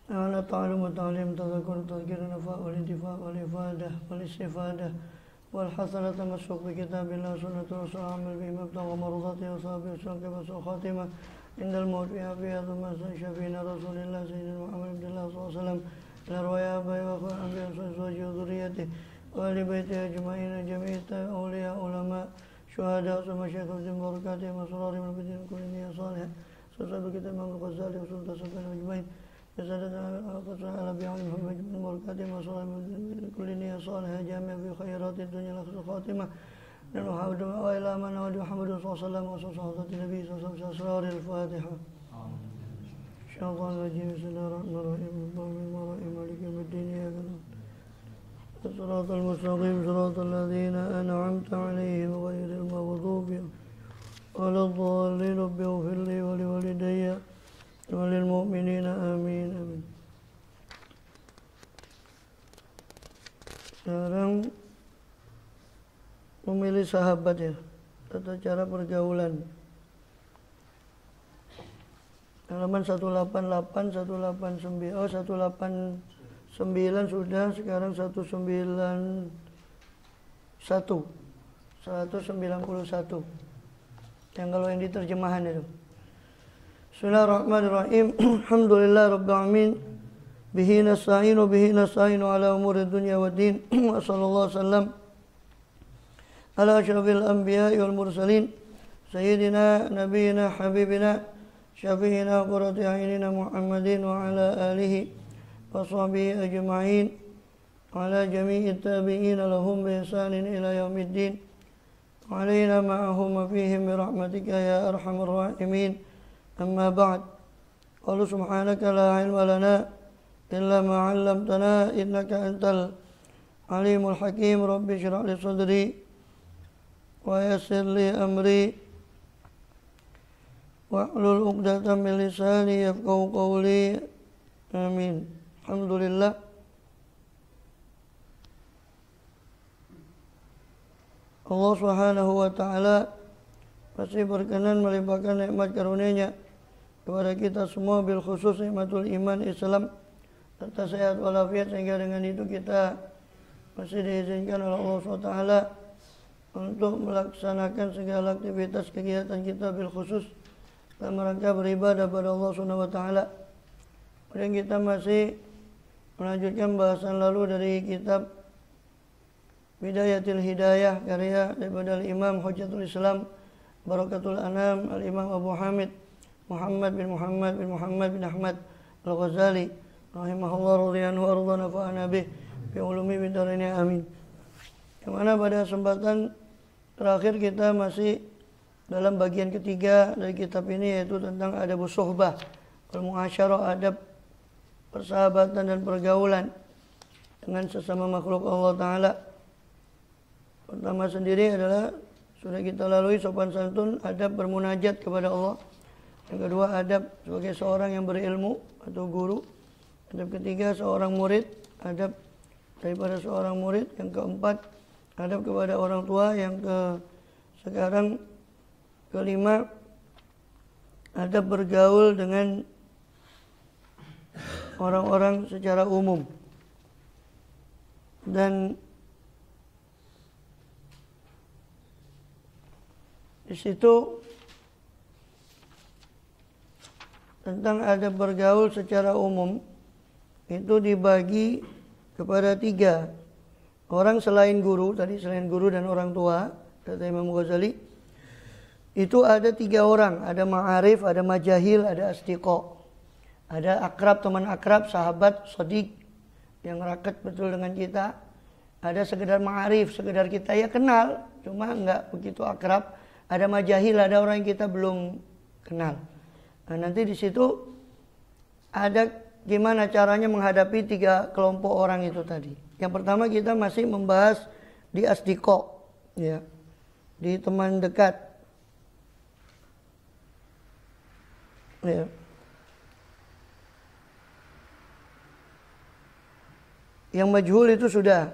على تعلم وتعليم تذكر تذكير النفاء والانتفاع والإفادة والاستفادة والحسنة تمسك بكتاب الله سنة رسول عمل بما ابتغى مرضاته وصحبه وسلم وسوء خاتمة عند الموت فيها ثم شفينا رسول الله سيدنا محمد بن الله صلى الله عليه وسلم إلى رواية أبي وأخوة الأنبياء وأزواجه وذريته وآل بيته أجمعين جميع أولياء علماء شهداء ثم شيخ الدين بركاتهم وسرارهم البدين كل نية صالحة سوسة بكتاب الإمام الغزالي وسلطة سلطان أجمعين جسدنا على بعلمهم من بركاتهم وسرارهم كل نية صالحة جامع في خيرات الدنيا الآخرة خاتمة نحمد وإلى من نود محمد صلى الله عليه وسلم وصحبه النبي صلى الله عليه وسلم أسرار الفاتحة الشيطان الرجيم بسم الله الرحمن الرحيم مالك يوم الدين إياك نعبد الصراط المستقيم صراط الذين أنعمت عليهم غير المغضوب ولا الضالين رب اغفر لي ولوالدي وللمؤمنين آمين آمين. Sekarang memilih sahabat ya, tata cara pergaulan. Halaman 188, 189, 189 sudah, sekarang 191. Yang kalau yang diterjemahan itu. Bismillahirrahmanirrahim. Alhamdulillah rabbil alamin. Bihi nasta'inu ala umuri dunya waddin. Wa sallallahu wasallam ala asyrafil anbiya'i wal mursalin sayyidina nabiyina habibina syafi'ina qurrati a'yunina Muhammadin wa ala alihi wa sahbihi ajma'in wa ala jami'i tabi'ina lahum bi ihsanin ila yaumiddin wa alaina ma'ahum fihim bi rahmatika ya arhamar rahimin. Amma ba'd. Qala subhanaka la ilma lana illa ma 'allamtana innaka antal alimul hakim. Rabbi shrah li sadri wa yassir li amri wahlul 'uqdatam min lisani yafqahu qawli. Amin. Alhamdulillah. Allah Subhanahu wa taala masih berkenan melimpahkan nikmat karunia-Nya kepada kita semua, bil khusus nikmatul iman Islam serta sehat walafiat, sehingga dengan itu kita masih diizinkan oleh Allah SWT untuk melaksanakan segala aktivitas kegiatan kita bil khusus dalam rangka beribadah pada Allah SWT. Kemudian kita masih melanjutkan bahasan lalu dari kitab Bidayatil Hidayah karya daripada Imam Hujjatul Islam Barakatul Anam Al-Imam Abu Hamid Muhammad bin Ahmad Al-Ghazali rahimahullah radhiyallahu anhu wa nafa'ana bih bi ulumi bid darain amin. Yang mana pada kesempatan terakhir kita masih dalam bagian ketiga dari kitab ini, yaitu tentang adabus suhbah wal muasyarah, adab persahabatan dan pergaulan dengan sesama makhluk Allah Ta'ala. Pertama sendiri adalah sudah kita lalui sopan santun, adab bermunajat kepada Allah. Yang kedua, adab sebagai seorang yang berilmu atau guru. Adab ketiga, seorang murid, adab daripada seorang murid. Yang keempat, adab kepada orang tua. Sekarang kelima, adab bergaul dengan orang-orang secara umum. Dan di situ tentang adab bergaul secara umum itu dibagi kepada tiga. Orang selain guru, selain guru dan orang tua, kata Imam Ghazali, itu ada tiga orang. Ada ma'arif, ada majahil, ada asdiqo. Ada akrab, teman akrab, sahabat, shadiq, yang raket betul dengan kita. Ada sekedar ma'arif, sekedar kita ya kenal, cuma enggak begitu akrab. Ada majahil, ada orang yang kita belum kenal. Nah, nanti di situ ada gimana caranya menghadapi tiga kelompok orang itu tadi. Yang pertama kita masih membahas di asdiqo, ya, di teman dekat. Ya. Yang majhul itu sudah,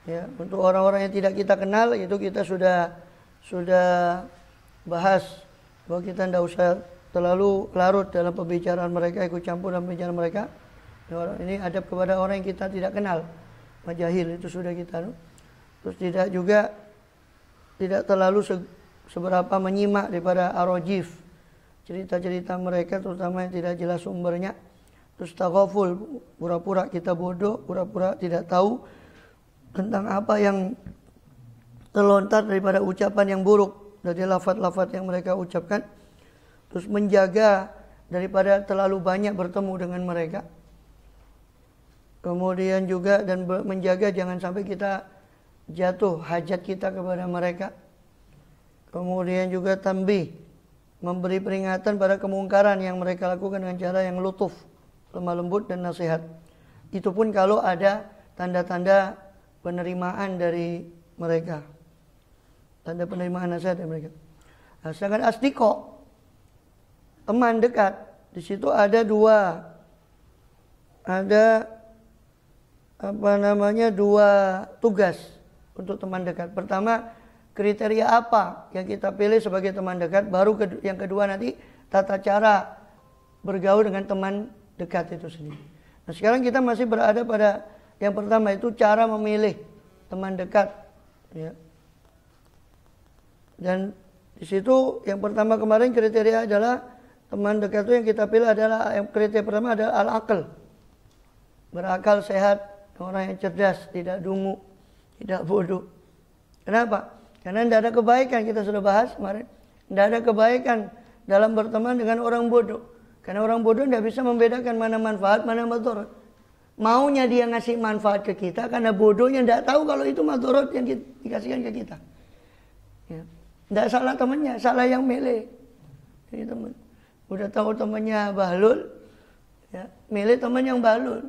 ya, untuk orang-orang yang tidak kita kenal itu kita sudah bahas bahwa kita tidak usah terlalu larut dalam pembicaraan mereka, ikut campur dalam pembicaraan mereka. Ini adab kepada orang yang kita tidak kenal. Majahil itu sudah kita. Terus tidak terlalu seberapa menyimak daripada arojif, cerita-cerita mereka terutama yang tidak jelas sumbernya. Terus taghaful, pura-pura kita bodoh, pura-pura tidak tahu tentang apa yang terlontar daripada ucapan yang buruk dari lafaz-lafaz yang mereka ucapkan. Terus menjaga daripada terlalu banyak bertemu dengan mereka. Kemudian juga dan menjaga jangan sampai kita jatuh hajat kita kepada mereka. Kemudian juga tanbih, memberi peringatan pada kemungkaran yang mereka lakukan dengan cara yang lutuf, lemah lembut dan nasihat. Itu pun kalau ada tanda-tanda penerimaan dari mereka. Tanda penerimaan nasihat dari mereka. Nah, sedangkan asdiqo, teman dekat, di situ ada dua tugas untuk teman dekat. Pertama, kriteria apa yang kita pilih sebagai teman dekat. Baru yang kedua nanti tata cara bergaul dengan teman dekat itu sendiri. Nah, sekarang kita masih berada pada yang pertama, itu cara memilih teman dekat, ya. Dan di situ yang pertama kemarin kriteria adalah teman dekat itu yang kita pilih adalah, yang kriteria pertama adalah al-aql, berakal sehat, orang yang cerdas, tidak dungu, tidak bodoh. Kenapa? Karena tidak ada kebaikan, kita sudah bahas kemarin. Tidak ada kebaikan dalam berteman dengan orang bodoh. Karena orang bodoh tidak bisa membedakan mana manfaat, mana madarat. Maunya dia ngasih manfaat ke kita, karena bodohnya tidak tahu kalau itu madarat yang dikasihkan ke kita. Ya. Tidak salah temannya, salah yang milih. Ini teman. Udah tahu temannya bahlul, ya, milih teman yang bahlul.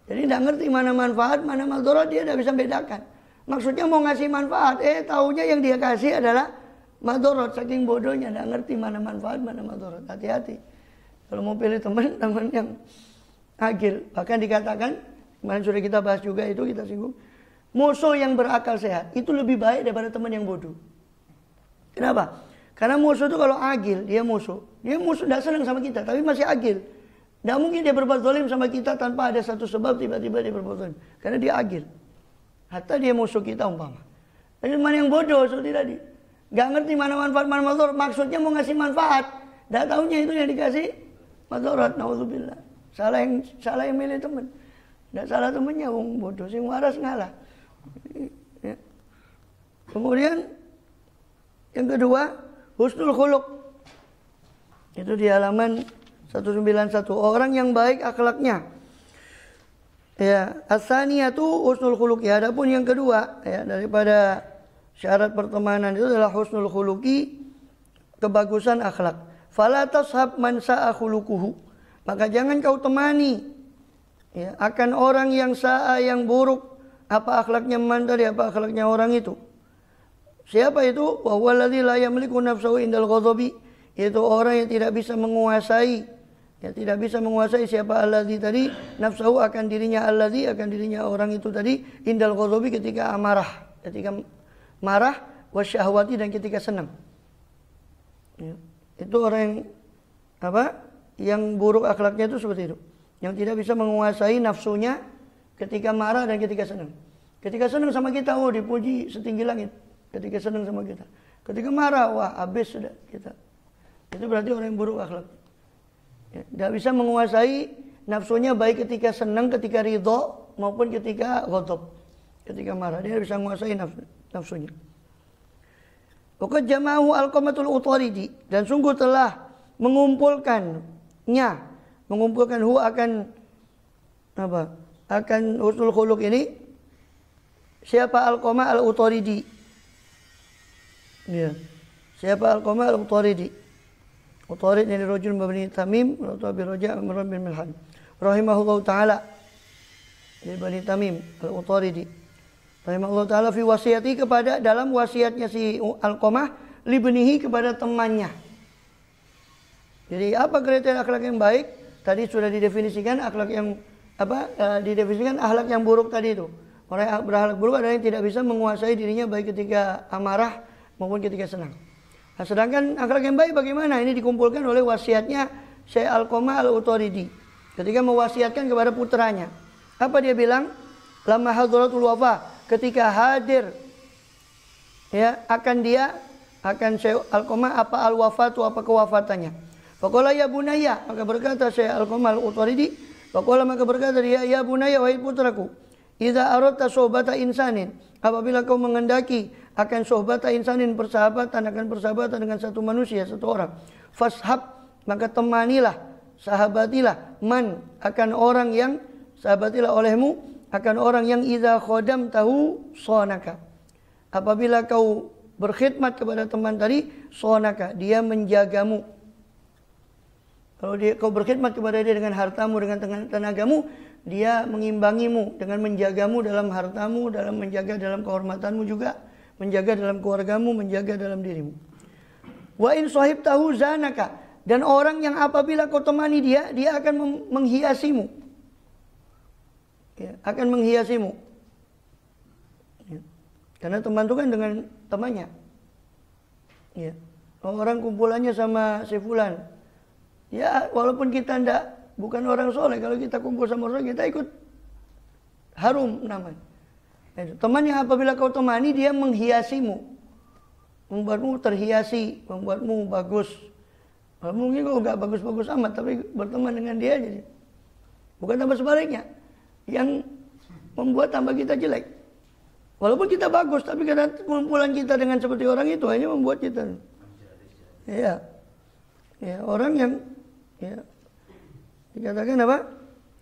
Jadi tidak ngerti mana manfaat, mana madarat, dia tidak bisa bedakan. Maksudnya mau ngasih manfaat, taunya yang dia kasih adalah madarat. Saking bodohnya, tidak ngerti mana manfaat, mana madarat. Hati-hati. Kalau mau pilih teman yang agil. Bahkan dikatakan, kemarin sudah kita bahas juga itu, kita singgung. Musuh yang berakal sehat, itu lebih baik daripada teman yang bodoh. Kenapa? Karena musuh itu kalau agil, dia musuh tidak senang sama kita, tapi masih agil. Tidak mungkin dia berbuat zalim sama kita tanpa ada satu sebab tiba-tiba dia berbuat zalim. Karena dia agil. Hatta dia musuh kita umpama. Tapi teman yang bodoh seperti tadi, gak ngerti mana manfaat mana madarat. Maksudnya mau ngasih manfaat, dah tahunya itu yang dikasih madarat. Naudzubillah. Salah yang milih teman. Tidak salah temannya, bodoh sing waras ngalah. Ya. Kemudian yang kedua, husnul khuluq. Itu di halaman 191. Orang yang baik akhlaknya. Ya, as-saniyatu husnul khuluqi. Adapun yang kedua, ya, daripada syarat pertemanan itu adalah husnul khuluqi, kebagusan akhlak. Fala tashab man sa'a khuluquhu. Maka jangan kau temani, ya, akan orang yang sa'a, yang buruk. Apa akhlaknya man tadi, apa akhlaknya orang itu. Siapa itu? Wa huwa alladzi la yamliku nafsahu indal ghadabi. Itu orang yang tidak bisa menguasai, ya, tidak bisa menguasai siapa alladzi tadi, nafsahu akan dirinya orang itu tadi, indal ghadabi ketika amarah, ketika marah, wasyahwati dan ketika senang. Ya. Itu orang yang yang buruk akhlaknya itu seperti itu. Yang tidak bisa menguasai nafsunya ketika marah dan ketika senang. Ketika senang sama kita, dipuji setinggi langit. Ketika senang sama kita. Ketika marah, habis sudah kita. Itu berarti orang yang buruk akhlak. Ya, tidak bisa menguasai nafsunya baik ketika senang, ketika ridho, maupun ketika ghadab. Ketika marah, dia bisa menguasai nafsunya. Waqad jama'ahu Alqamatul Utaridi, dan sungguh telah mengumpulkannya, akan husnul khuluq ini siapa? Alqamah Al-Utaridi. Ya. Siapa? Alqamah Al-Utaridi. Utarid ini rajul mabni Tamim, atau Abi Raja' Amr bin Milhan. Rahimahullahu taala. Dari Bani Tamim Al-Utaridi. Rahimahullahu taala fi wasiyati, kepada dalam wasiatnya si Alqamah libnihi, kepada temannya. Jadi apa kriteria akhlak yang baik? Tadi sudah didefinisikan akhlak yang didefinisikan akhlak yang buruk tadi itu. Orang yang berakhlak buruk adalah yang tidak bisa menguasai dirinya baik ketika amarah maupun ketika senang. Nah, sedangkan akhlak yang baik bagaimana? Ini dikumpulkan oleh wasiatnya Syekh Alqamah Al-Utaridi. ketika mewasiatkan kepada putranya. Apa dia bilang? Lamma hadratul wafa, ketika hadir ya akan Syekh Alqamah apa al-wafatu, apa kewafatannya. Faqala ya bunayya, maka berkata Syekh Alqamah al-Utaridi, faqala, maka berkata dia, ya bunayya, wahai putraku, idza aradta sohbata insanin, apabila kau mengendaki akan sohbata insanin, persahabatan, akan persahabatan dengan satu manusia, satu orang, fashab, maka temanilah, sahabatilah, man, akan orang yang, sahabatilah olehmu akan orang yang idza khodamtahu sonaka, apabila kau berkhidmat kepada teman tadi, sonaka, dia menjagamu. Kalau kau berkhidmat kepada dia dengan hartamu, dengan tenagamu, dia mengimbangimu dengan menjagamu dalam hartamu, dalam menjaga dalam kehormatanmu juga, menjaga dalam keluargamu, menjaga dalam dirimu. Wa in sahibtahu zanaka, dan orang yang apabila kau temani dia, dia akan menghiasimu. Ya, akan menghiasimu. Ya. Karena teman itu kan dengan temannya. Ya. Orang kumpulannya sama si fulan. Ya, walaupun kita bukan orang soleh, kalau kita kumpul sama orang, kita ikut harum namanya. Teman yang apabila kau temani, dia menghiasimu, membuatmu terhiasi, membuatmu bagus. Mungkin kau nggak bagus-bagus amat, tapi berteman dengan dia jadi. Bukan tambah sebaliknya, yang membuat tambah kita jelek. Walaupun kita bagus, tapi karena kumpulan kita dengan seperti orang itu hanya membuat kita. Ya, ya, orang yang ya dikatakan apa?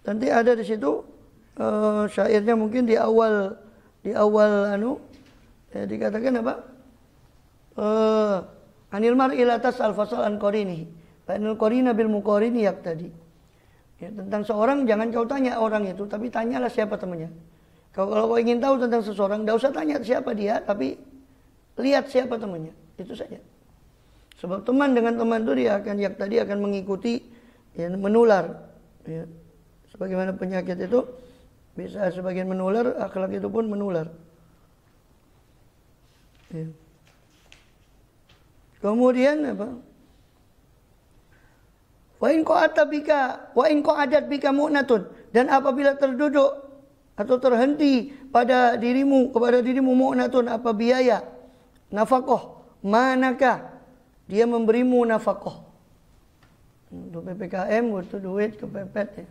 Nanti ada di situ syairnya mungkin di awal dikatakan apa? Anil mar'i la tas'al fasal an qarini, fa inal qarina bil muqarini yaqtadi. Ya, tentang seorang jangan kau tanya orang itu, tapi tanyalah siapa temannya. Kalau kau ingin tahu tentang seseorang, tidak usah tanya siapa dia, tapi lihat siapa temannya. Itu saja. Sebab teman dengan teman itu dia akan mengikuti, ya, menular. Ya. Sebagaimana penyakit itu bisa sebagian menular, akhlak itu pun menular. Ya. Kemudian apa? Wa in qa'adat bika mu'natun, dan apabila terduduk atau terhenti kepada dirimu mu'natun, apa biaya, nafkah, manakah dia memberimu nafkah. Untuk PPKM butuh duit kepepet ya.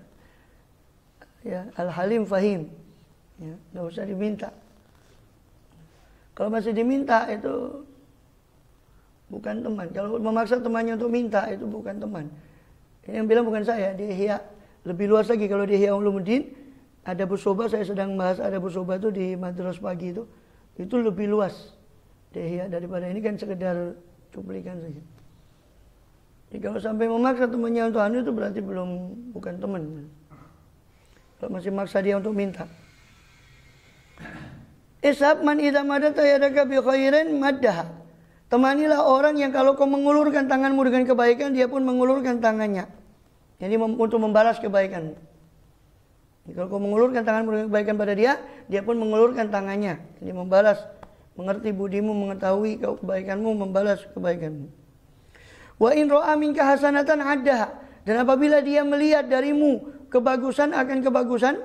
Ya, Al-Halim Fahim. Ya, enggak usah diminta. Kalau masih diminta itu bukan teman. Kalau memaksa temannya untuk minta itu bukan teman. Ini yang bilang bukan saya, di Ihya lebih luas lagi. Kalau di Ihya Ulumuddin ada Busoba, saya sedang bahas ada Busoba itu di Madras pagi itu lebih luas di Ihya daripada ini kan sekedar cuplikan saja. Jadi kalau sampai memaksa temannya untuk anu itu berarti bukan teman. Kalau masih maksa dia untuk minta. Ishab man idza madata yadaka bi khairin maddaha. Temanilah orang yang kalau kau mengulurkan tanganmu dengan kebaikan, dia pun mengulurkan tangannya. Jadi untuk membalas kebaikanmu. Jadi kalau kau mengulurkan tanganmu dengan kebaikan pada dia, dia pun mengulurkan tangannya. Jadi membalas, mengerti budimu, mengetahui kebaikanmu, membalas kebaikanmu. Wa in ra'a minka hasanatan addaha, dan apabila dia melihat darimu kebagusan akan kebagusan,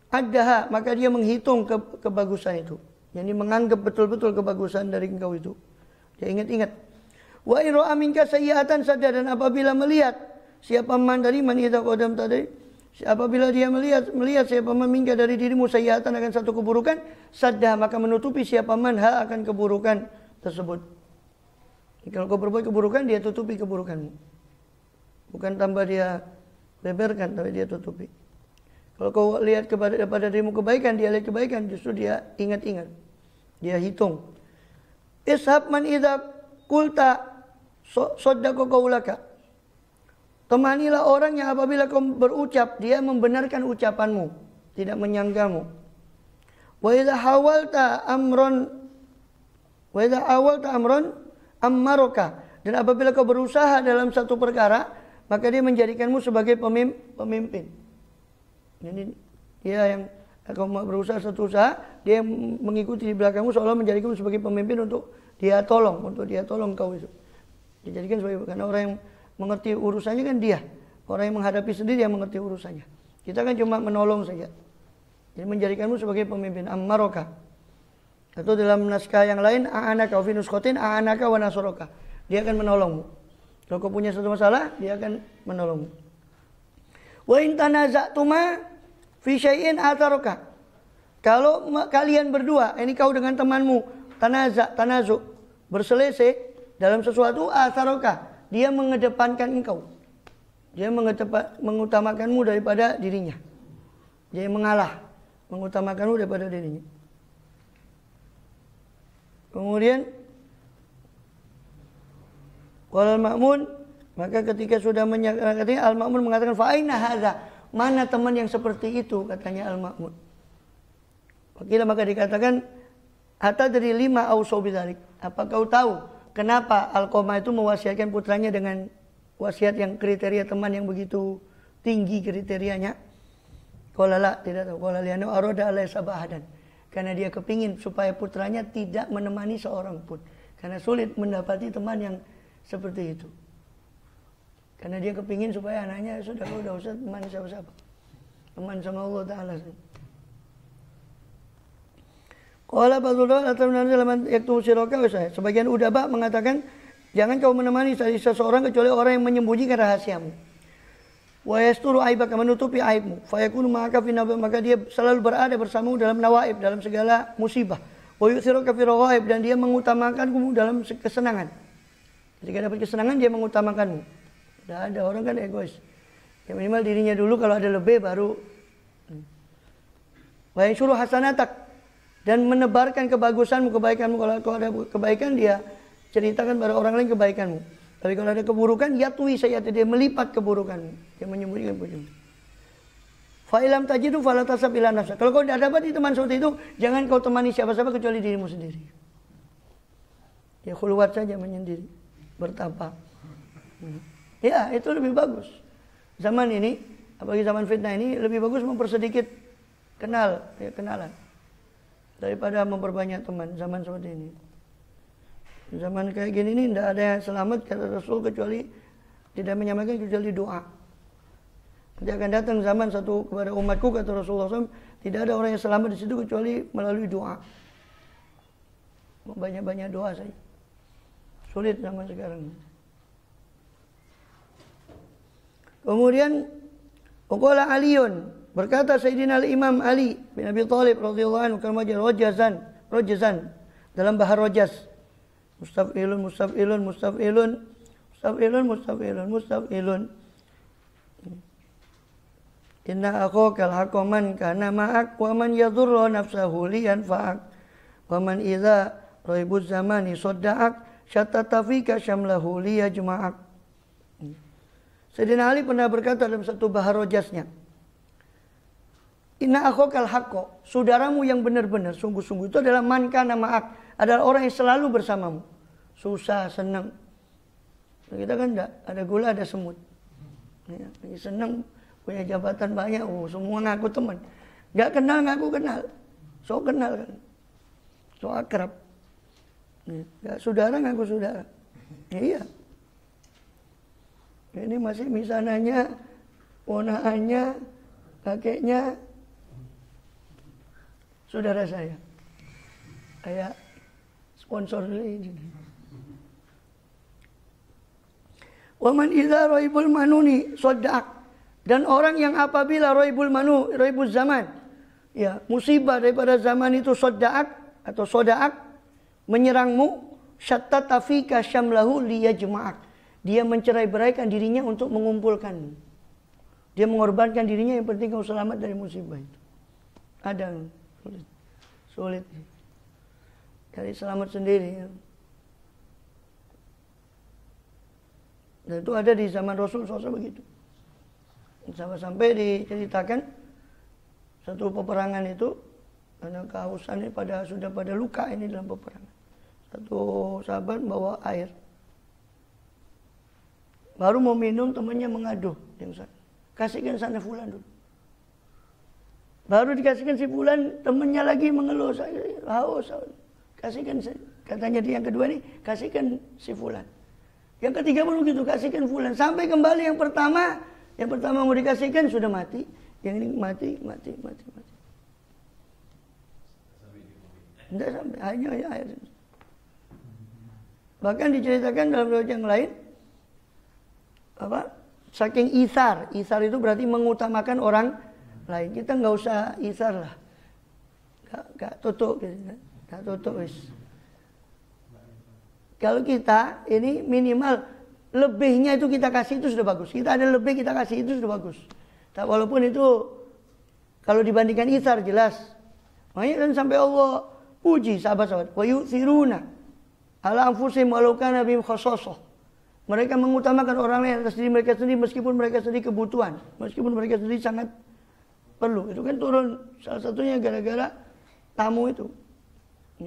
addaha, maka dia menghitung kebagusan itu. Jadi menganggap betul-betul kebagusan dari engkau itu. Dia ingat-ingat. Wa in ra'a minka sayyi'atan sadda, dan apabila melihat siapa man dari man idza qadam tadi, apabila dia melihat siapa man minka dari dirimu sayyi'atan akan satu keburukan, sadda, maka menutupi siapa man ha akan keburukan tersebut. Jadi kalau kau berbuat keburukan, dia tutupi keburukanmu. Bukan tambah dia lebarkan, tapi dia tutupi. Kalau kau lihat kepada dirimu kebaikan, dia lihat kebaikan, justru dia ingat-ingat. Dia hitung. Ishab man idza qulta saddaqa qaulaka. Temanilah orang yang apabila kau berucap, dia membenarkan ucapanmu, tidak menyanggamu. Wa idza hawalta amran ammaraka, dan apabila kau berusaha dalam satu perkara, maka dia menjadikanmu sebagai pemimpin. Jadi dia yang kau berusaha satu usaha, dia mengikuti di belakangmu seolah menjadikanmu sebagai pemimpin untuk dia tolong kau itu. Dijadikan sebagai, karena orang yang mengerti urusannya kan dia. Orang yang menghadapi sendiri yang mengerti urusannya. Kita kan cuma menolong saja. Jadi menjadikanmu sebagai pemimpin. Ammaroka. Atau dalam naskah yang lain, a'anaka wa fi nuskhatin a'anaka wa nasaraka. Dia akan menolongmu. Kalau kau punya satu masalah, dia akan menolongmu. Wa in tanaza'tuma fi syai'in ataraka. Kalau kalian berdua, ini kau dengan temanmu, tanazu, berselisih dalam sesuatu, ataraka. Dia mengedepankan engkau. Dia mengutamakanmu daripada dirinya. Dia mengalah, mengutamakanmu daripada dirinya. Kemudian qala al-Ma'mun, maka ketika sudah menyatakan, al-Ma'mun mengatakan fa aina hadza? Mana teman yang seperti itu, katanya al-Ma'mun. Maka dikatakan hatta dari 5 ausau bidzalik. Apa kau tahu kenapa Alqamah itu mewasiatkan putranya dengan wasiat yang kriteria teman yang begitu tinggi kriterianya? Qala la, tidak tahu. Qala li'annahu arada alla yasabahadan. Karena dia kepingin supaya putranya tidak menemani seorang pun. Karena sulit mendapati teman yang seperti itu. Karena dia kepingin supaya anaknya sudah usah teman siapa-siapa. Teman sama Allah Ta'ala. Qala ba'dul ulama yaktumu siraka wa sahih. Sebagian udaba mengatakan jangan kau menemani seseorang kecuali orang yang menyembunyikan rahasiamu. Wa yasturu aibaka, menutupi aibmu. Fa yakunu ma'aka fi nawaib, maka dia selalu berada bersamamu dalam nawaib, dalam segala musibah. Wa yu'thiruka fi raghaib, dan dia mengutamakanmu dalam kesenangan. Ketika dapat kesenangan dia mengutamakanmu. Tidak ada orang kan egois. Ya minimal dirinya dulu, kalau ada lebih baru. Wa yanshuru hasanatak, dan menebarkan kebagusanmu, kebaikanmu. Kalau ada kebaikan dia ceritakan pada orang lain kebaikanmu. Tapi kalau ada keburukan, yatwi sayat, dia melipat keburukanmu. Dia menyembunyikan keburukan. Fa ilam tajidu fala tasab ila nafsa. Kalau kau tidak dapat teman seperti itu, jangan kau temani siapa-siapa kecuali dirimu sendiri. Ya khulwat saja menyendiri, bertapa. Ya, itu lebih bagus. Zaman ini, apalagi zaman fitnah ini, lebih bagus mempersedikit kenalan daripada memperbanyak teman zaman seperti ini. Zaman kayak gini nih tidak ada yang selamat kata Rasul kecuali tidak menyampaikan kecuali doa. Nanti akan datang zaman satu kepada umatku kata Rasulullah SAW, tidak ada orang yang selamat di situ kecuali melalui doa. Banyak-banyak doa saja. Sulit zaman sekarang. Kemudian Uqala Aliun, berkata Sayyidina Al-Imam Ali bin Abi Thalib radhiyallahu anhu, kama rajazan dalam bahar rajaz. Mustaf'ilun, mustaf'ilun, mustaf'ilun, mustaf'ilun, mustaf'ilun, mustaf'ilun. Inna akhokal hakoman kana ma'ak, wa man yadurra nafsahu liyanfa'ak, wa man idha raibuz zamani sodda'ak, syatatafika syamlahu liyajma'ak. Sayyidina Ali pernah berkata dalam satu bahar rojasnya, Inna akhokal hakko, saudaramu yang benar-benar, sungguh-sungguh itu adalah man kana ma'ak, adalah orang yang selalu bersamamu. Susah, senang. Kita kan enggak, ada gula, ada semut. Ya, senang, punya jabatan banyak, semua ngaku teman. Enggak kenal, ngaku kenal. So kenal kan. So akrab. Enggak saudara, ngaku saudara. Iya. Ini masih misananya, ponaannya, kakeknya, saudara saya. Kayak sponsor ini. Waman idza raibul manuni soddaq, dan orang yang apabila raibul zaman, ya musibah daripada zaman itu soddaq atau sodaak menyerangmu, syattata fika syamlahu liyajma'ak, dia mencerai-beraikan dirinya untuk mengumpulkan. Dia mengorbankan dirinya, yang penting kau selamat dari musibah itu. Ada sulit. Cari selamat sendiri. Dan itu ada di zaman Rasul SAW begitu. Sampai diceritakan satu peperangan itu, karena kehausan ini sudah pada luka ini dalam peperangan. Satu sahabat bawa air. Baru mau minum, temannya mengaduh yang sana. Kasihkan sana fulan dulu. Baru dikasihkan si fulan, temannya lagi mengeluh, saya haus. Kasihkan, katanya dia yang kedua nih, kasihkan si fulan. Yang ketiga pun begitu, kasihkan fulan. Sampai kembali yang pertama, Yang pertama mau dikasihkan sudah mati, yang ini mati. Tidak sampai, hanya air. Bahkan diceritakan dalam riwayat yang lain, saking isar itu berarti mengutamakan orang lain. Kita nggak usah isar lah, nggak tutup, nggak tutup wis. Kalau kita ini minimal lebihnya itu kita kasih itu sudah bagus. Kita ada lebih kita kasih itu sudah bagus. Walaupun itu kalau dibandingkan isar jelas. Makanya kan sampai Allah puji sahabat-sahabat. Wa yu'thiruna ala anfusihim walau kana bihim khassasah. Mereka mengutamakan orang lain atas diri mereka sendiri meskipun mereka sendiri kebutuhan, meskipun mereka sendiri sangat perlu. Itu kan turun salah satunya gara-gara tamu itu.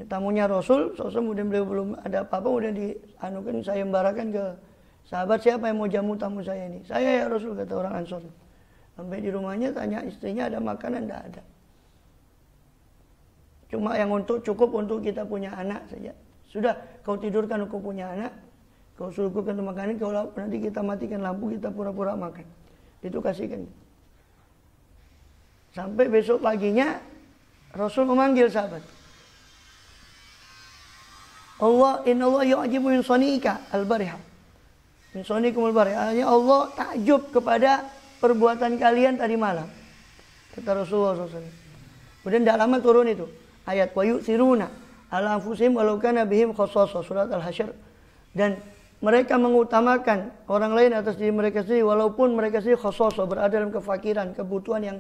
Tamunya Rasul, kemudian beliau belum ada apa-apa, kemudian dianukan sayembarakan ke sahabat, siapa yang mau jamu tamu saya ini? Saya ya Rasul, kata orang Ansor. Sampai di rumahnya tanya istrinya ada makanan, tidak ada. Cuma yang cukup untuk kita punya anak saja. Sudah, kau tidurkan kau punya anak, kau suguhkan makanan, kau nanti kita matikan lampu, kita pura-pura makan. Itu kasihkan. Sampai besok paginya Rasul memanggil sahabat. Inna Allah yu'jibu min sani'ika al-bariha. Min sani'ikum al-bariha. Artinya Allah takjub kepada perbuatan kalian tadi malam. Kata Rasulullah SAW. Kemudian tidak lama turun itu. Ayat wa yu'thiruna ala anfusihim walau kana bihim khassasah. Surat Al-Hasyr. Dan mereka mengutamakan orang lain atas diri mereka sendiri. Walaupun mereka sendiri khassasah. Berada dalam kefakiran, kebutuhan yang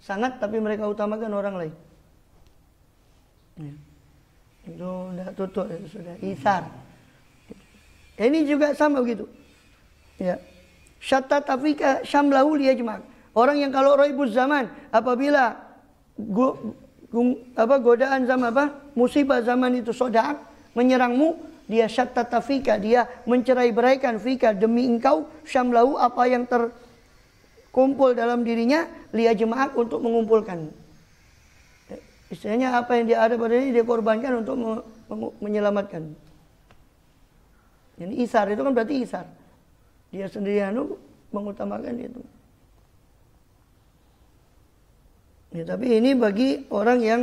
sangat. Tapi mereka utamakan orang lain. Ya. Itu sudah tutup, sudah isar. Ini juga sama begitu. Ya. Syatta tafika syamlahu liyajma'. Orang yang kalau raibuz zaman, apabila godaan zaman musibah zaman itu sodak menyerangmu, dia syatta tafika, dia mencerai-beraikan fika demi engkau syamlahu apa yang terkumpul dalam dirinya liyajma' untuk mengumpulkan. Istilahnya apa yang dia ada pada ini dia korbankan untuk menyelamatkan. Ini isar itu kan berarti isar. Dia sendirian mengutamakan itu. Ya, tapi ini bagi orang yang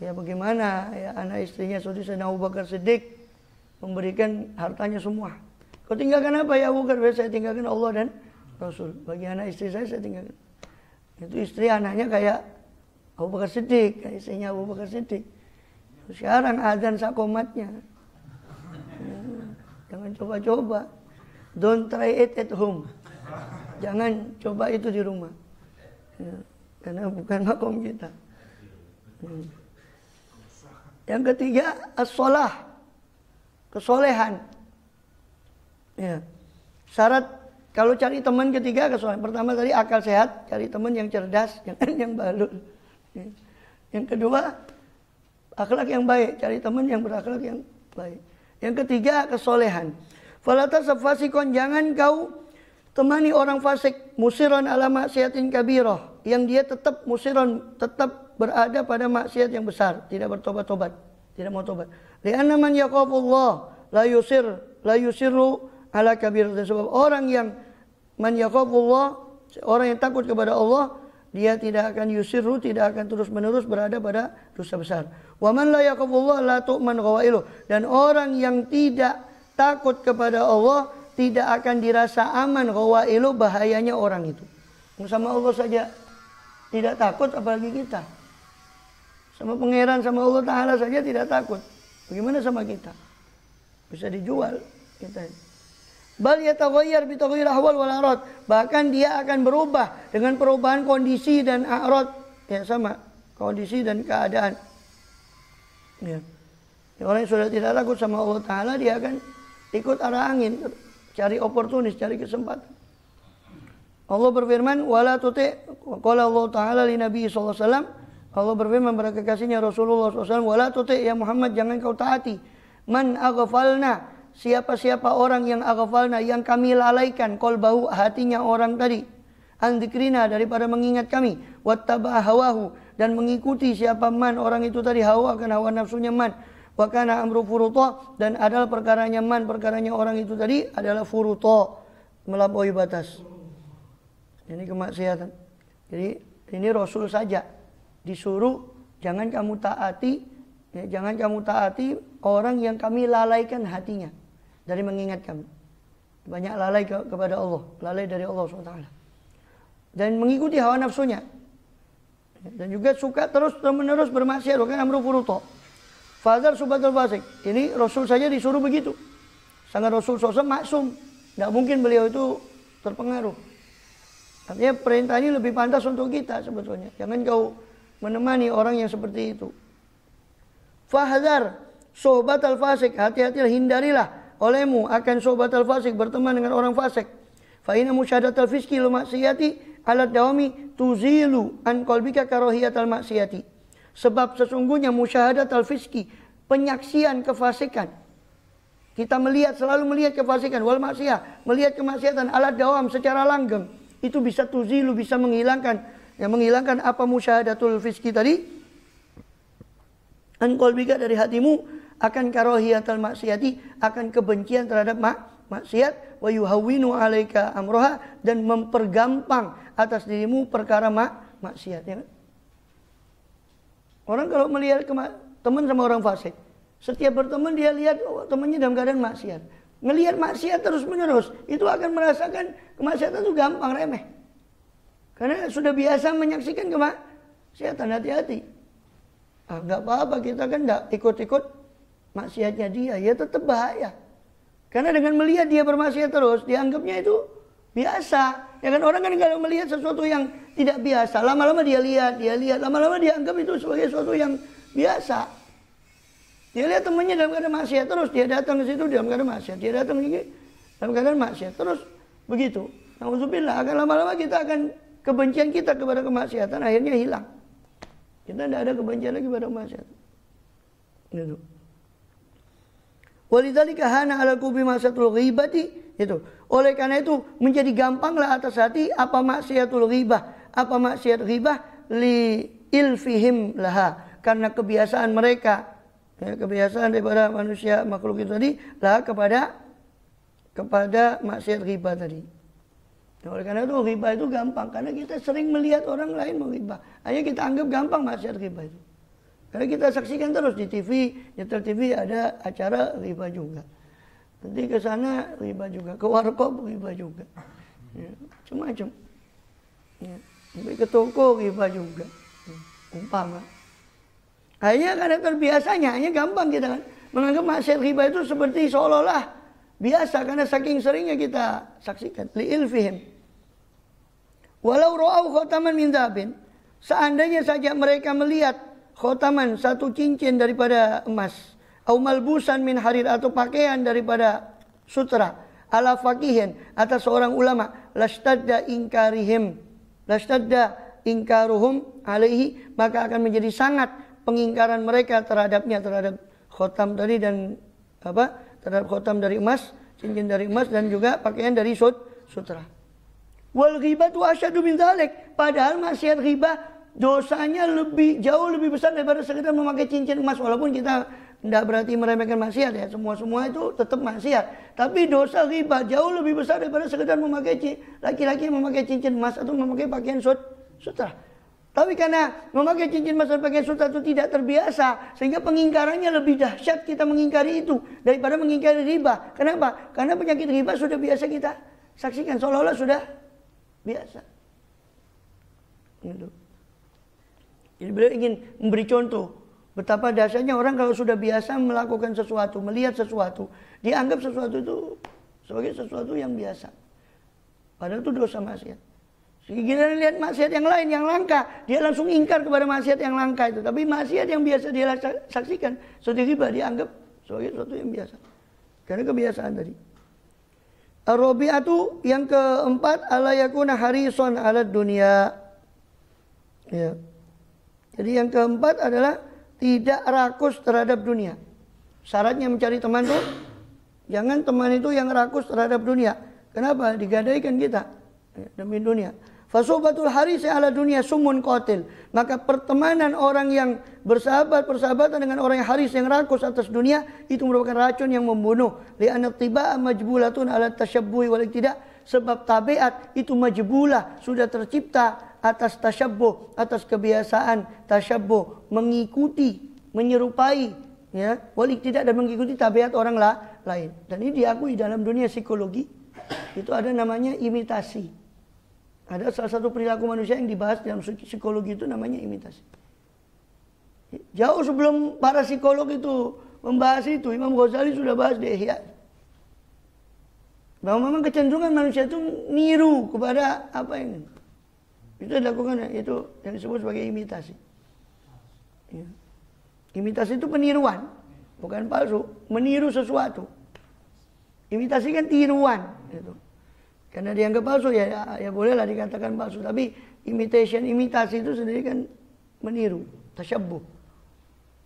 ya bagaimana ya anak istrinya Sayyidina Abu Bakar Siddiq memberikan hartanya semua. Kau tinggalkan apa ya Abu Bakar? Saya tinggalkan Allah dan Rasul. Bagi anak istri saya tinggalkan. Itu istri anaknya kayak Abu Bakar Siddiq, istrinya Abu Bakar Siddiq. Sekarang azan sakomatnya. Jangan coba-coba. Don't try it at home. Jangan coba itu di rumah. Ya, karena bukan makom kita. Yang ketiga, as-shalah. Kesolehan. Ya. Syarat kalau cari teman ketiga kesolehan. Pertama tadi akal sehat, cari teman yang cerdas, jangan yang balul. Yang kedua, akhlak yang baik, cari teman yang berakhlak yang baik. Yang ketiga, kesolehan. Fala tasfasikon, jangan kau temani orang fasik, musiran ala maksiatin kabirah, yang dia tetap musiran, tetap berada pada maksiat yang besar, tidak bertobat-tobat, tidak mau tobat. Li'anna man yaqafullah la yusirru ala kabirah. Sebab orang yang man yaqafullah, orang yang takut kepada Allah, dia tidak akan yusirru, tidak akan terus-menerus berada pada dosa besar. Wa man la yaqafullah la tu'man ghawailuh. Dan orang yang tidak takut kepada Allah tidak akan dirasa aman ghawailuh, bahayanya orang itu. Sama Allah saja tidak takut, apalagi kita. Sama pangeran, sama Allah Ta'ala saja tidak takut. Bagaimana sama kita? Bisa dijual kita. Bal yataghayyar bi taghayyur ahwal wal a'rad. Bahkan dia akan berubah dengan perubahan kondisi dan a'rad. Ya sama, kondisi dan keadaan. Ya. Orang yang sudah tidak takut sama Allah Ta'ala, dia akan ikut arah angin, cari oportunis, cari kesempatan. Allah berfirman, wala tuti', qala Allah Ta'ala li Nabi sallallahu alaihi wasallam. Allah berfirman kepada kekasihnya Rasulullah SAW, wala tuti' ya Muhammad, jangan kau taati man aghfalna, siapa-siapa orang yang aghfalna, yang kami lalaikan qalbahu, hatinya orang tadi, an dzikrina, daripada mengingat kami, wattaba hawahu, dan mengikuti siapa man orang itu tadi, hawa akan hawa nafsunya man, wa kana amru furuta, dan adalah perkaranya man, perkaranya orang itu tadi adalah furuta, melampaui batas. Ini kemaksiatan. Jadi ini Rasul saja disuruh jangan kamu taati, jangan kamu taati orang yang kami lalaikan hatinya dari mengingat kami. Banyak lalai kepada Allah, lalai dari Allah SWT. Dan mengikuti hawa nafsunya. Dan juga suka terus-menerus bermaksiat, bukan amru furuto. Fadhar subatul fasik. Ini Rasul saja disuruh begitu. Sangat Rasul sosok maksum. Tidak mungkin beliau itu terpengaruh. Artinya perintah ini lebih pantas untuk kita sebetulnya. Jangan kau menemani orang yang seperti itu. Fahdhar sohbatal fasik. Hati-hatilah, hindarilah olehmu akan sohbatal fasik, berteman dengan orang fasik. Fa inna musyahadatal fiski lu maksiyati alat dawami tuzilu an qalbika karahiyatal maksiyati. Sebab sesungguhnya musyahadatal fiski, penyaksian kefasikan. Kita selalu melihat kefasikan wal maksiyah, melihat kemaksiatan alat dawam secara langgeng. Itu bisa tuzilu, bisa menghilangkan apa musyahadatul fiski tadi. An qalbika, dari hatimu, akan karahiyatal maksiyati, akan kebencian terhadap maksiat, wa yuhawwinu 'alaika amroha, dan mempergampang atas dirimu perkara maksiat, ya kan? Orang kalau melihat teman sama orang fasik, setiap berteman dia lihat temannya dalam keadaan maksiat, ngelihat maksiat terus menerus, itu akan merasakan kemaksiatan itu gampang, remeh, karena sudah biasa menyaksikan kemaksiatan. Hati-hati. Nggak apa-apa, kita kan nggak ikut-ikut maksiatnya dia, ya tetap bahaya. Karena dengan melihat dia bermaksiat terus, dianggapnya itu biasa. Ya kan, orang kan kalau melihat sesuatu yang tidak biasa, lama-lama dia lihat, lama-lama dia anggap itu sebagai sesuatu yang biasa. Dia lihat temannya dalam keadaan maksiat terus, dia datang ke situ dalam keadaan maksiat, dia datang lagi dalam keadaan maksiat terus, begitu. Nauzubillah, akan lama-lama kebencian kita kepada kemaksiatan akhirnya hilang. Kita tidak ada kebencian lagi pada kemaksiatan. Gitu. Walidzalika hana 'alal qalbi maksiatul ghibati, itu. Oleh karena itu menjadi gampanglah atas hati apa maksiatul ghibah, apa maksiat ghibah, li ilfihim laha, karena kebiasaan mereka, ya, kebiasaan daripada manusia makhluk itu tadi lah kepada maksiat ghibah tadi. Oleh karena itu ghibah itu gampang, karena kita sering melihat orang lain menghibah, hanya kita anggap gampang maksiat ghibah itu. Karena kita saksikan terus di TV, nyetel TV ada acara ghibah juga. Nanti ke sana ghibah juga, ke warkop ghibah juga. Ya, macam-macam. Ya, sampai ke toko ghibah juga. Umpama. Hanya karena terbiasanya, hanya gampang kita kan menganggap maksiat ghibah itu seperti seolah-olah biasa karena saking seringnya kita saksikan. Li'ilfihim. Walau ra'au khotaman min dzabin, seandainya saja mereka melihat khotaman, satu cincin daripada emas, au malbusan min harir, atau pakaian daripada sutra, ala faqihin, atas seorang ulama, lastadda inkaruhum alaihi, maka akan menjadi sangat pengingkaran mereka terhadapnya, terhadap khotam tadi dan terhadap khotam dari emas, cincin dari emas, dan juga pakaian dari sutra. Wal ghibatu asyadu min dzalik, padahal maksiat ghibah dosanya jauh lebih besar daripada sekedar memakai cincin emas. Walaupun kita tidak berarti meremehkan maksiat ya, semua itu tetap maksiat. Tapi dosa ghibah jauh lebih besar daripada sekedar memakai laki-laki memakai cincin emas atau memakai pakaian sutra. Tapi karena memakai cincin emas dan pakaian sutra itu tidak terbiasa, sehingga pengingkarannya lebih dahsyat kita mengingkari itu daripada mengingkari ghibah. Kenapa? Karena penyakit ghibah sudah biasa kita saksikan, seolah-olah sudah biasa. Gitu. Jadi beliau ingin memberi contoh betapa dahsyatnya orang kalau sudah biasa melakukan sesuatu, melihat sesuatu, dianggap sesuatu itu sebagai sesuatu yang biasa. Padahal itu dosa maksiat. Sehingga lihat maksiat yang lain yang langka, dia langsung ingkar kepada maksiat yang langka itu. Tapi maksiat yang biasa dia saksikan, seperti ghibah, dianggap sebagai sesuatu yang biasa. Karena kebiasaan tadi. Ar-rabi'atu, yang keempat, ala yakuna harison ala dunia. Ya. Jadi yang keempat adalah tidak rakus terhadap dunia. Syaratnya mencari teman tuh, jangan teman itu yang rakus terhadap dunia. Kenapa? Digadaikan kita demi dunia. Fasobatul harisi ala dunia sumun qatil. Maka pertemanan orang yang persahabatan dengan orang yang haris, yang rakus atas dunia, itu merupakan racun yang membunuh. Li'anna tibaa majbulatun ala tasyabbuhi wal iktidak. Sebab tabiat itu majbulah, sudah tercipta atas tasyabbuh, atas kebiasaan tasyabbuh, mengikuti, menyerupai, ya, wali tidak dan mengikuti tabiat orang lain. Dan ini diakui dalam dunia psikologi, itu ada namanya imitasi. Ada salah satu perilaku manusia yang dibahas dalam psikologi itu namanya imitasi. Jauh sebelum para psikolog itu membahas itu, Imam Ghazali sudah bahas di Ihya. Bahwa memang kecenderungan manusia itu niru kepada apa yang itu dilakukan, itu yang disebut sebagai imitasi. Ya. Imitasi itu peniruan, bukan palsu, meniru sesuatu. Imitasi kan tiruan, gitu. Karena dianggap palsu ya bolehlah dikatakan palsu, tapi imitasi itu sendiri kan meniru, tasyabbuh.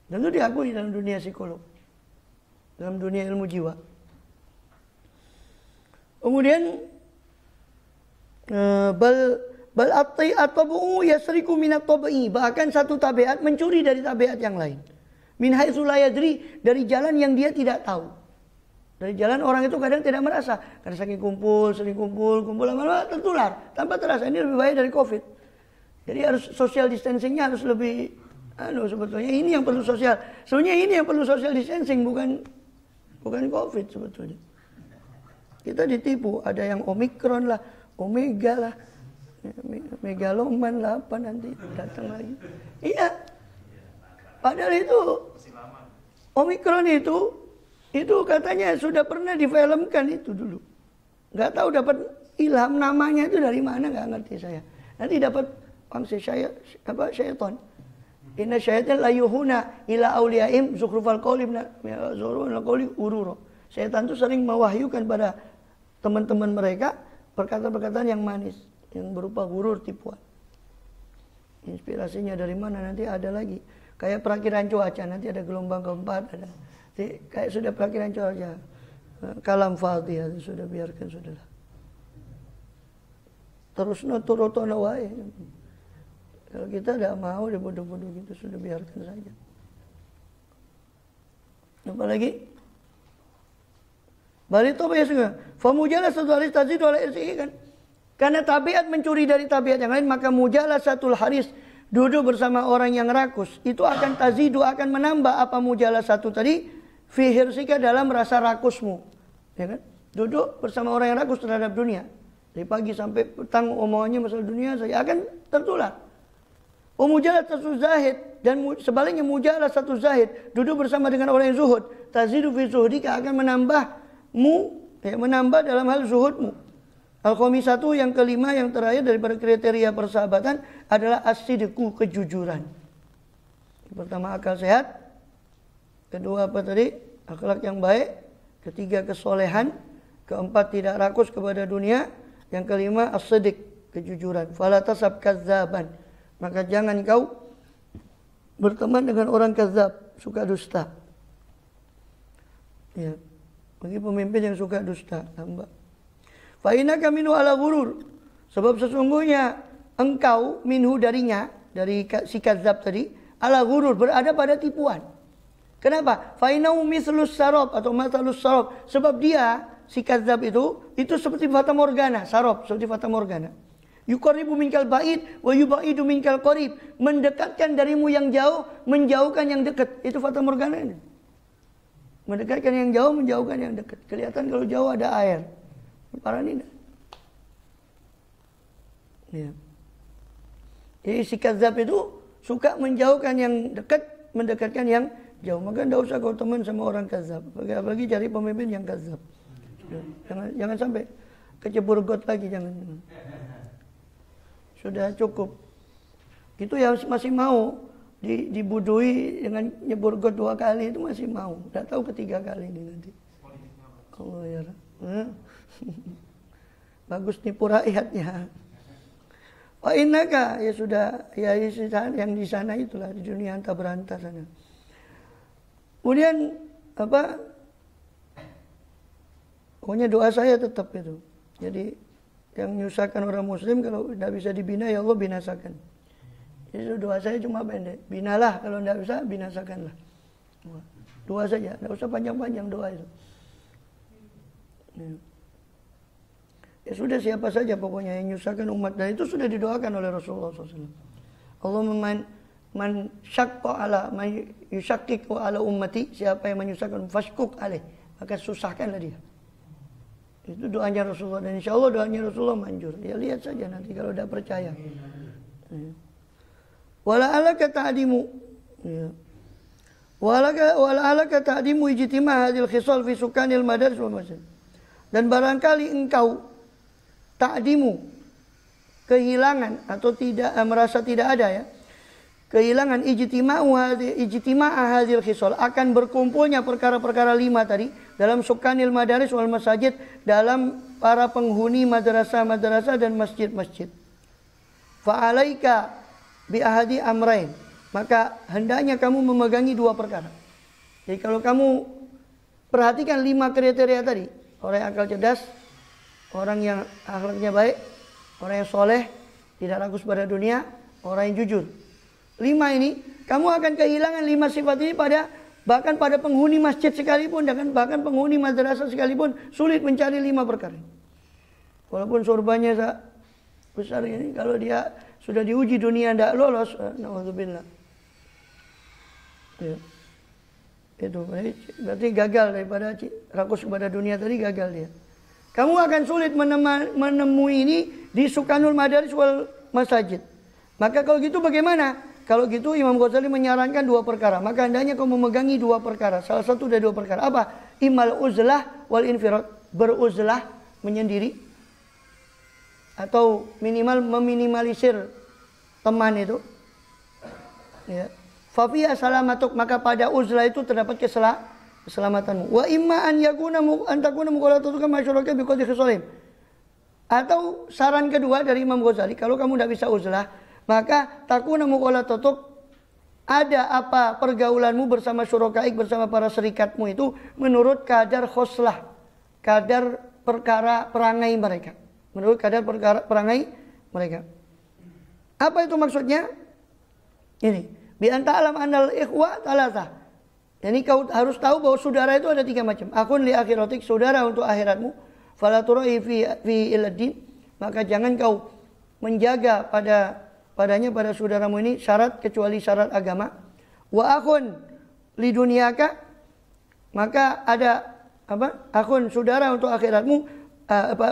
Dan itu diakui dalam dunia psikolog, dalam dunia ilmu jiwa. Kemudian bal at-tabu yasriku minat tabi'i, bahkan satu tabiat mencuri dari tabiat yang lain. Min haitsu la yadri, dari jalan yang dia tidak tahu. Dari jalan orang itu kadang tidak merasa, karena saking sering kumpul lama-lama tertular tanpa terasa. Ini lebih bahaya dari Covid. Jadi harus social distancingnya harus lebih sebetulnya ini yang perlu sosial. Sebenarnya ini yang perlu social distancing, bukan Covid sebetulnya. Kita ditipu, ada yang Omikron lah, Omega lah, megaloman lah, apa nanti datang lagi. Iya. Padahal itu Omikron itu katanya sudah pernah difilmkan itu dulu. Nggak tahu dapat ilham namanya itu dari mana, nggak ngerti saya. Nanti dapat pangsi syaitan. Inna syaitan la yuhuna ila auliyaim zukhrufal qawli ururo. Syaitan itu sering mewahyukan pada teman-teman mereka perkataan-perkataan yang manis, yang berupa gurur, tipuan. Inspirasinya dari mana nanti ada lagi. Kayak perakiran cuaca, nanti ada gelombang keempat, ada. Kayak sudah perakiran cuaca. Kalam Fatihah sudah, biarkan sudahlah. Terus nuturotono wae. Kalau kita tidak mau dibodoh-bodoh gitu, sudah biarkan saja. Apalagi balik toba ya sudah. Famujalasatul haris tazidu ala irsihi kan. Karena tabiat mencuri dari tabiat yang lain, maka mujalasatul haris, duduk bersama orang yang rakus, itu akan tazidu, akan menambah apa mujalasatu tadi, fi hirsika, dalam rasa rakusmu. Ya kan? Duduk bersama orang yang rakus terhadap dunia. Dari pagi sampai petang omongannya masalah dunia saja akan tertular. Mujalasatu zahid, dan sebaliknya mujalasatu zahid, duduk bersama dengan orang yang zuhud, tazidu fi zuhdika, akan menambah dalam hal zuhudmu. Al-khamisatu, yang kelima, yang terakhir daripada kriteria persahabatan adalah as-sidqu, kejujuran. Pertama akal sehat, kedua apa tadi? Akhlak yang baik, ketiga kesolehan, keempat tidak rakus kepada dunia, yang kelima as-sidq, kejujuran. Fala tasab kazzaban, maka jangan kau berteman dengan orang kazab, suka dusta. Ya. Bagi pemimpin yang suka dusta, hamba. Fa innaka minhu ala ghurur, sebab sesungguhnya engkau minhu darinya, dari si kazab tadi, ala ghurur, berada pada tipuan. Kenapa? Fa innahu mithlus sarab atau matalus sarab, sebab dia si kazab itu seperti fata morgana, sarab seperti fata morgana. Yuqarribu minkal ba'id wa yubaidu minkal qarib, mendekatkan darimu yang jauh, menjauhkan yang dekat. Itu fata morgana ini. Mendekatkan yang jauh, menjauhkan yang dekat. Kelihatan kalau jauh ada air. Paranina. Ya. Jadi si kazab itu suka menjauhkan yang dekat, mendekatkan yang jauh. Maka tidak usah kau teman sama orang kazab. Apalagi cari pemimpin yang kazab. Jangan sampai kecebur got lagi, jangan. Sudah cukup. Itu yang masih mau dibudui dengan nyebur got 2 kali, itu masih mau. Tidak tahu ketiga kali ini nanti. Allah ya. Bagus nipu rakyatnya. Wa innaka, ya sudah, ya yang di sana itulah, di dunia anta beranta sana. Kemudian apa? Pokoknya doa saya tetap itu. Jadi yang menyusahkan orang muslim, kalau tidak bisa dibina, ya Allah binasakan. Jadi doa saya cuma pendek. Binalah, kalau tidak bisa binasakanlah. Doa saja, tidak usah panjang-panjang doa itu. Ya. Ya sudah, siapa saja pokoknya yang menyusahkan umat, dan itu sudah didoakan oleh Rasulullah SAW. Allahumma man syaqqa ala man yusyaqqiqu ala ummati, siapa yang menyusahkan fashkuk alaih, maka susahkanlah dia. Itu doanya Rasulullah, dan insya Allah doanya Rasulullah manjur. Ya lihat saja nanti kalau tidak percaya. Wala'alaka ta'dimu, wala'alaka ta'dimu ijtima' hadhil khisal fi sukanil madaris wal masjid. Dan barangkali engkau ta'dimu, kehilangan atau tidak merasa tidak ada ya, kehilangan ijtima'a hadhil khisal, akan berkumpulnya perkara-perkara 5 tadi dalam sukanil madaris wal masajid, dalam para penghuni madrasah-madrasah dan masjid-masjid. Fa'alaika bi ahadi amrain, maka hendaknya kamu memegangi 2 perkara. Jadi kalau kamu perhatikan 5 kriteria tadi, orang yang akal cerdas, orang yang akhlaknya baik, orang yang soleh, tidak rakus pada dunia, orang yang jujur. 5 ini, kamu akan kehilangan 5 sifat ini bahkan pada penghuni masjid sekalipun, dan bahkan penghuni madrasah sekalipun sulit mencari 5 perkara. Walaupun surbannya besar ini, kalau dia sudah diuji dunia tidak lolos, na'udzubillah. Ya. Itu berarti gagal, daripada rakus kepada dunia tadi gagal dia. Kamu akan sulit menemui ini di sukanul madaris wal masajid. Maka kalau gitu bagaimana? Kalau gitu Imam Ghazali menyarankan 2 perkara. Maka hendaknya kau memegangi 2 perkara. Salah satu dari 2 perkara. Apa? Imal uzlah wal infirad. Beruzlah, menyendiri. Atau minimal meminimalisir teman itu. Ya. Fafiya salamatuk, maka pada uzlah itu terdapat keselamatanmu. Wa imma an yakuna an takuna muqalatatuka masyaraka bi qadri khisalim. Atau saran kedua dari Imam Ghazali, kalau kamu tidak bisa uzlah, maka takuna muqalatatuk, ada apa pergaulanmu bersama syurakaik, bersama para serikatmu itu menurut kadar khoslah, kadar perkara perangai mereka. Menurut kadar perkara perangai mereka. Apa itu maksudnya? Ini, bi anta alam anal ikhwa talatah. Jadi kau harus tahu bahwa saudara itu ada 3 macam. Akun li akhiratik, saudara untuk akhiratmu. Fala turai fi iladdin, maka jangan kau menjaga padanya pada saudaramu ini syarat kecuali syarat agama. Wa akhun li dunyaka, maka ada apa? Akhun saudara untuk akhiratmu,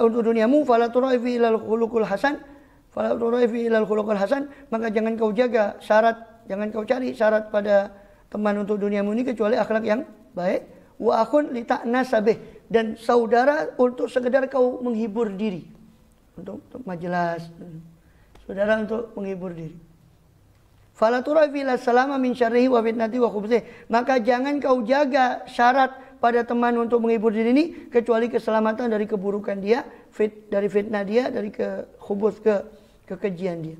untuk duniamu. Fala turai fi ilal khuluqul hasan, fala turai fi ilal khuluqul hasan, maka jangan kau jaga syarat, jangan kau cari syarat pada teman untuk duniamu ini kecuali akhlak yang baik. Wa akhun li ta'nasabih, dan saudara untuk sekedar kau menghibur diri, untuk majelis, saudara untuk menghibur diri. Fala turafi la salama min syarrihi wa fitnati wa khubthih, maka jangan kau jaga syarat pada teman untuk menghibur diri ini kecuali keselamatan dari keburukan dia, dari fitnah dia, dari khubuth, kekejian dia.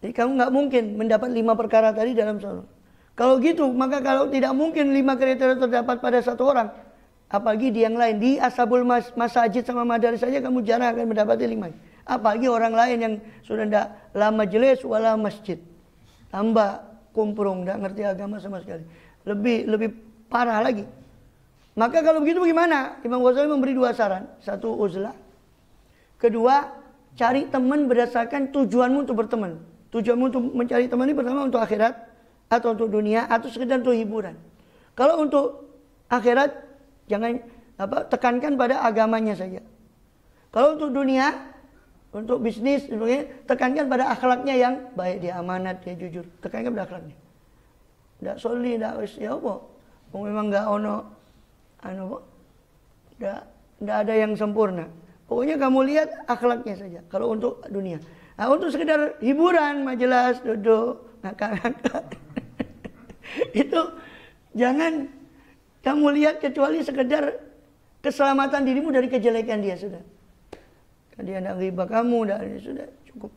Jadi kamu nggak mungkin mendapat 5 perkara tadi dalam satu. Kalau gitu, maka kalau tidak mungkin 5 kriteria terdapat pada satu orang, apalagi di yang lain, di ashabul masajid sama madaris saja kamu jarang akan mendapati 5. Apalagi orang lain yang sudah tidak la majelis wala masjid, tambah kumprung, tidak ngerti agama sama sekali, lebih parah lagi. Maka kalau begitu bagaimana? Imam Ghazali memberi 2 saran. 1, uzlah. Kedua, cari teman berdasarkan tujuanmu untuk berteman. Tujuanmu untuk mencari teman ini pertama untuk akhirat, atau untuk dunia, atau sekedar untuk hiburan. Kalau untuk akhirat, jangan tekankan pada agamanya saja. Kalau untuk dunia, untuk bisnis, tekankan pada akhlaknya yang baik, dia amanat, dia jujur. Tekankan pada akhlaknya. Tidak soli, tidak ya apa? Memang nggak tidak ada yang sempurna. Pokoknya kamu lihat akhlaknya saja. Kalau untuk dunia. Nah, untuk sekedar hiburan, majelis, duduk, ngakak-ngakak, itu jangan kamu lihat kecuali sekedar keselamatan dirimu dari kejelekan dia, sudah. Dia tidak ghibah kamu, sudah cukup.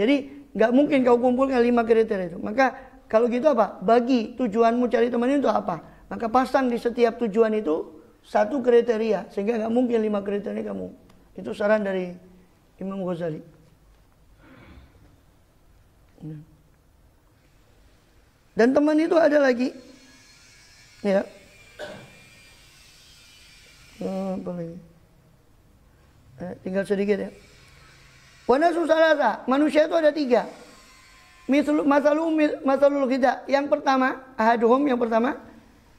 Jadi nggak mungkin kau kumpulkan 5 kriteria itu. Maka kalau gitu apa? Bagi tujuanmu cari teman itu apa? Maka pasang di setiap tujuan itu 1 kriteria, sehingga nggak mungkin 5 kriteria kamu. Itu saran dari Imam Ghazali. Dan teman itu ada lagi, ya. Apa lagi? Tinggal sedikit ya. Wanasu salasa, manusia itu ada 3. Masalul ghidha. Yang pertama, ahaduhum yang pertama,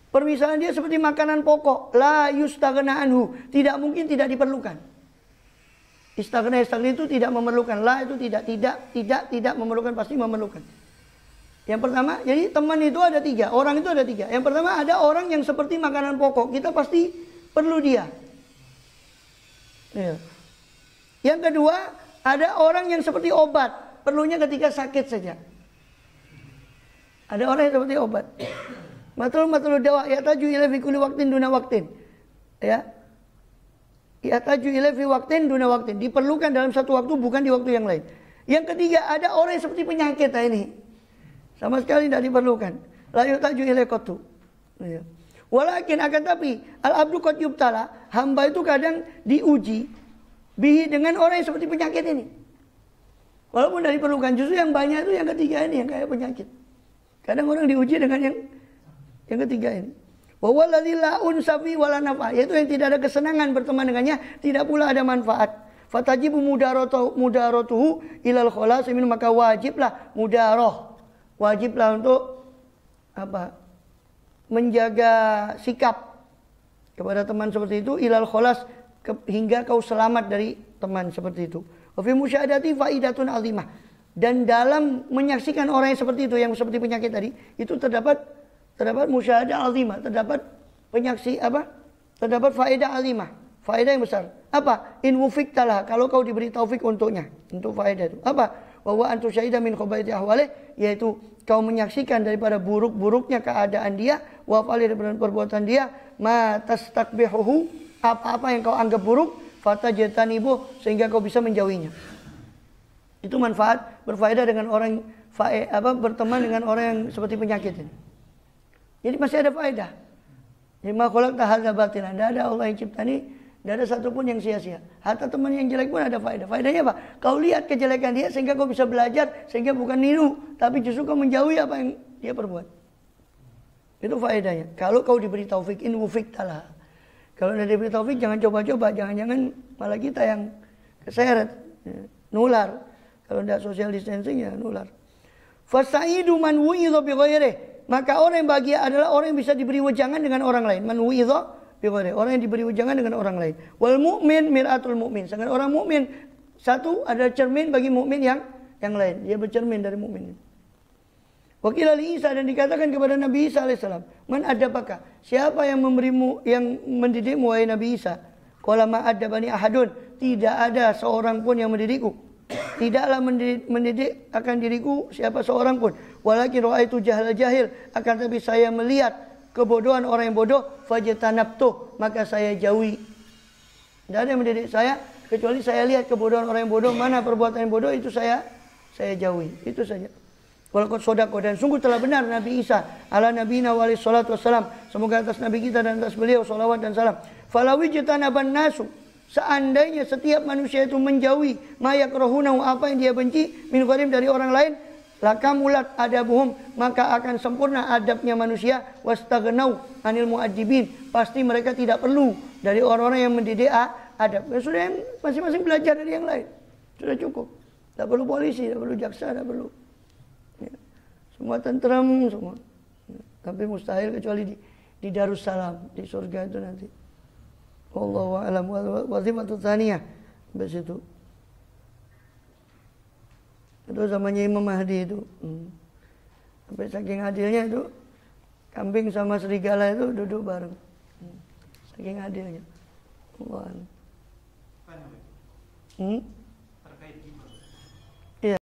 permisalan dia seperti makanan pokok, la yustaghna anhu, tidak mungkin tidak diperlukan. Istaghna itu tidak memerlukan, la itu tidak memerlukan, pasti memerlukan. Yang pertama, jadi teman itu ada 3, orang itu ada 3. Yang pertama ada orang yang seperti makanan pokok, kita pasti perlu dia. Ya. Yang kedua, ada orang yang seperti obat, perlunya ketika sakit saja. Ada orang yang seperti obat. Matul dawa yataju ila fi kulli waqtin duna waqtin. Ya. Yataju ila fi waqtin duna waqtin. Diperlukan dalam satu waktu, bukan di waktu yang lain. Yang ketiga, ada orang yang seperti penyakit ini. Sama sekali tidak diperlukan. La yataju ila qatu. Ya. Walakin akan tapi al-abdu qad yubtala, hamba itu kadang diuji bihi dengan orang yang seperti penyakit ini. Walaupun tidak diperlukan, justru yang banyak itu yang ketiga ini yang kayak penyakit. Kadang orang diuji dengan yang ketiga ini. Wa waladzi la unsa fi wala nafa, yaitu yang tidak ada kesenangan berteman dengannya, tidak pula ada manfaat. Fatajibu mudaratuhu ilal khalas min, maka wajiblah mudaroh. Wajiblah untuk apa? Menjaga sikap kepada teman seperti itu ilal khalas, hingga kau selamat dari teman seperti itu. Wa fi musyahadati faidatun azimah. Dan dalam menyaksikan orang yang seperti itu, yang seperti penyakit tadi, itu terdapat musyahadah azimah, terdapat terdapat faedah azimah, faedah yang besar. Apa? In wufiqtalah, kalau kau diberi taufik untuknya, untuk faedah itu. Apa? Wa wa antu syahida min khabaiti ahwalih, yaitu kau menyaksikan daripada buruk-buruknya keadaan dia, wa fa'ali daripada perbuatan dia, ma tastakbihuhu, apa-apa yang kau anggap buruk, fatajtanibu, sehingga kau bisa menjauhinya. Itu manfaat berfaedah dengan orang berteman dengan orang yang seperti penyakit ini. Jadi masih ada faedah. Jadi ma khalaqta hadza batilan, tidak ada Allah yang cipta ini, tidak ada satupun yang sia-sia. Hatta teman yang jelek pun ada faedah. Faedahnya apa? Kau lihat kejelekan dia sehingga kau bisa belajar, sehingga bukan niru, tapi justru kau menjauhi apa yang dia perbuat. Itu faedahnya. Kalau kau diberi taufik, in wufiqtalah. Kalau tidak diberi taufik, jangan coba-coba, jangan-jangan malah kita yang keseret, nular. Kalau tidak social distancing ya nular. Fasaidu man wu'idha bi ghairihi, maka orang yang bahagia adalah orang yang bisa diberi wejangan dengan orang lain. Man wu'idha bi ghairihi, orang yang diberi wejangan dengan orang lain. Wal mu'min mir'atul mu'min, sedangkan orang mukmin satu adalah cermin bagi mukmin yang lain. Dia bercermin dari mukmin. Wakil Ali Isa, dan dikatakan kepada Nabi Isa alaihissalam, man adabaka, siapa yang memberimu, yang mendidikmu wahai Nabi Isa? Qala ma adabani ahadun, tidak ada seorang pun yang mendidikku. Tidaklah mendidik akan diriku siapa seorang pun. Walakin ra'aitu jahal jahil, akan tapi saya melihat kebodohan orang yang bodoh, fajtanabtu, maka saya jauhi. Tidak ada yang mendidik saya kecuali saya lihat kebodohan orang yang bodoh, mana perbuatan yang bodoh itu saya jauhi. Itu saja. Walaqad shadaqa, dan sungguh telah benar Nabi Isa ala nabiyina wa alaihi salatu wassalam, semoga atas nabi kita dan atas beliau salawat dan salam. Falawi jtanaban nasu, seandainya setiap manusia itu menjauhi mayakrahunahu, apa yang dia benci, min gharim, dari orang lain, lakamulat adabuhum, maka akan sempurna adabnya manusia, wastaghnau anil muadibin, pasti mereka tidak perlu dari orang-orang yang mendidik adab. Ya, sudah yang masing-masing belajar dari yang lain, sudah cukup. Tidak perlu polisi, tidak perlu jaksa, tidak perlu. Ya. Semua tenteram semua. Ya. Tapi mustahil kecuali di Darussalam, di surga itu nanti. Wallahu a'lam. Wazifatu tsaniyah, sampai situ. Itu zamannya Imam Mahdi itu. Sampai saking adilnya itu, kambing sama serigala itu duduk bareng. Saking adilnya. Allah.